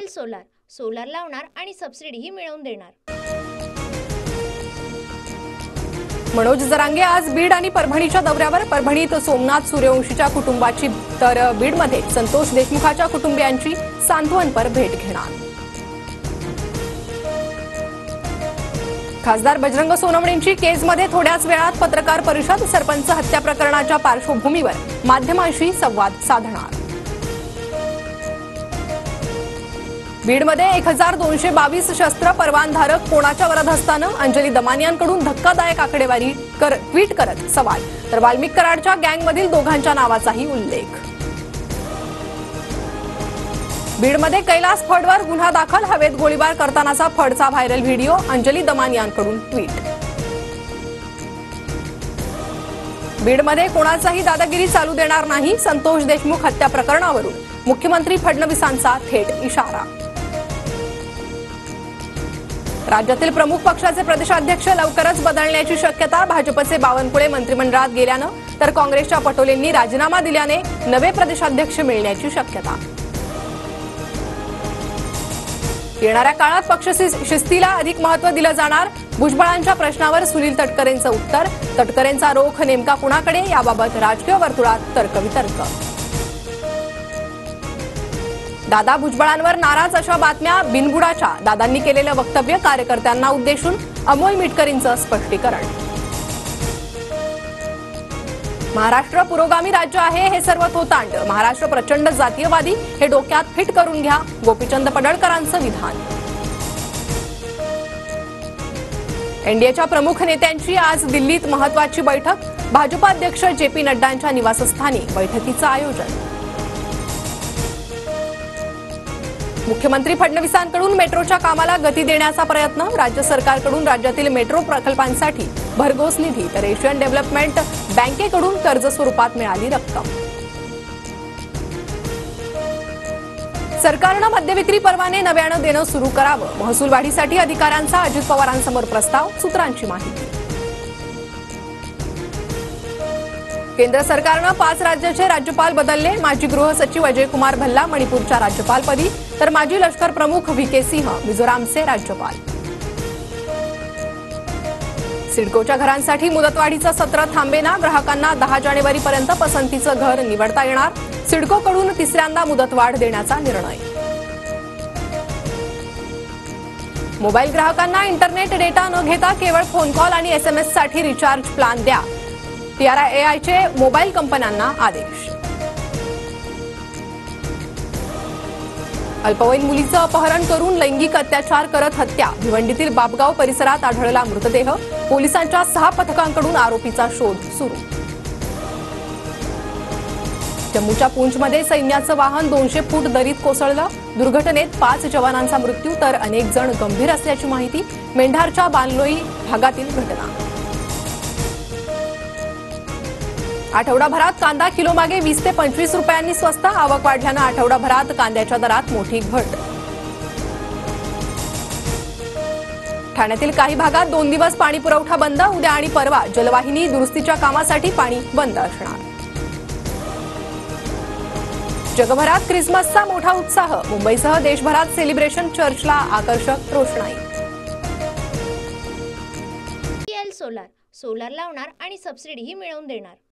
Solar, solar लावणार आणि सबसिडीही मिळवून देणार। मनोज जरांगे आज बीड आणि परभणीच्या दौऱ्यावर। परभणीत सोमनाथ सूर्यवंशीच्या कुटुंबाची तर बीडमध्ये संतोष देशमुखाच्या कुटुंबियांची सांत्वनपर भेट घेणार। खासदार बजरंग सोनवणेंची केजमध्ये थोड्याच वेळात पत्रकार परिषद। सरपंच हत्या प्रकरणाच्या पार्श्वभूमीवर माध्यमांशी संवाद साधणार। बीडमध्ये 1222 शस्त्र परवानधारक कोणाच्या वरदहस्तानं? अंजली दमानियांकडून धक्कादायक आकडेवारी ट्विट करत सवाल। तर वाल्मिक कराडच्या गँगमधील दोघांच्या नावाचाही उल्लेख। बीडमध्ये कैलास फडवर गुन्हा दाखल। हवेत गोळीबार करतानाचा फडचा व्हायरल व्हिडिओ। अंजली दमानियांकडून ट्विट। बीडमध्ये कोणाचाही दादागिरी चालू देणार नाही। संतोष देशमुख हत्या प्रकरणावरून मुख्यमंत्री फडणवीसांचा थेट इशारा। राज्यातील प्रमुख पक्षाचे प्रदेशाध्यक्ष लवकरच बदलण्याची शक्यता। भाजपचे बावनकुळे मंत्रिमंडळात गेल्यानं तर काँग्रेसच्या पटोलेंनी राजीनामा दिल्याने नवे प्रदेशाध्यक्ष मिळण्याची शक्यता। येणाऱ्या काळात पक्ष शिस्तीला अधिक महत्त्व दिलं जाणार। भुजबळांच्या प्रश्नावर सुनील तटकरेंचं उत्तर। तटकरेंचा रोख नेमका कुणाकडे याबाबत राजकीय वर्तुळात तर्कवितर्क। दादा भुजबळांवर नाराज अशा बातम्या बिनबुडाच्या। दादांनी केलेलं वक्तव्य कार्यकर्त्यांना उद्देशून अमोल मिटकरींचं स्पष्टीकरण। महाराष्ट्र पुरोगामी राज्य आहे हे सर्व थोतांड। महाराष्ट्र प्रचंड जातीयवादी हे डोक्यात फिट करून घ्या। गोपीचंद पडळकरांचं विधान। एनडीएच्या प्रमुख नेत्यांची आज दिल्लीत महत्त्वाची बैठक। भाजपाध्यक्ष जेपी नड्डांच्या निवासस्थानी बैठकीचं आयोजन। मुख्यमंत्री फडणवीसांकडून मेट्रोच्या कामाला गती देण्याचा प्रयत्न। राज्य सरकारकडून राज्यातील मेट्रो प्रकल्पांसाठी भरघोस निधी तर एशियन डेव्हलपमेंट बँकेकडून कर्ज स्वरूपात मिळाली रक्कम। सरकारनं मद्यविक्री परवाने नव्यानं देणं सुरू करावं। महसूल वाढीसाठी अधिकाऱ्यांचा अजित पवारांसमोर प्रस्ताव। सूत्रांची माहिती। केंद्र सरकारनं 5 राज्याचे राज्यपाल बदलले। माजी गृह सचिव अजय कुमार भल्ला मणिपूरच्या राज्यपालपदी तर माजी लष्कर प्रमुख व्ही.के. सिंह मिझोरामचे राज्यपाल। सिडकोच्या घरांसाठी मुदतवाढीचं सत्र थांबेना। ग्राहकांना 10 जानेवारीपर्यंत पसंतीचं घर निवडता येणार। सिडकोकडून तिसऱ्यांदा मुदतवाढ देण्याचा निर्णय। मोबाईल ग्राहकांना इंटरनेट डेटा न घेता केवळ फोन कॉल आणि एसएमएससाठी रिचार्ज प्लॅन द्या। TRAIचे मोबाईल कंपन्यांना आदेश। अल्पवयीन मुलीचं अपहरण करून लैंगिक अत्याचार करत हत्या। भिवंडीतील बापगाव परिसरात आढळला मृतदेह। पोलिसांच्या 6 पथकांकडून आरोपीचा शोध सुरू। जम्मूच्या पूंछमध्ये सैन्याचं वाहन 200 फूट दरीत कोसळलं। दुर्घटनेत 5 जवानांचा मृत्यू तर अनेक जण गंभीर असल्याची माहिती। मेंढारच्या बानलोई भागातील घटना। आठवडाभरात कांदा किलोमागे 20 ते 25 रुपयांनी स्वस्त। आवक वाढल्यानं आठवडाभरात कांद्याच्या दरात मोठी घट। ठाण्यातील काही भागात 2 दिवस पाणी पुरवठा बंद। उद्या आणि परवा जलवाहिनी दुरुस्तीच्या कामासाठी पाणी बंद असणार। जगभरात ख्रिसमसचा मोठा उत्साह। मुंबईसह देशभरात सेलिब्रेशन। चर्चला आकर्षक रोषणाई। सोलार, सोलार लावणार आणि सबसिडीही मिळवून देणार।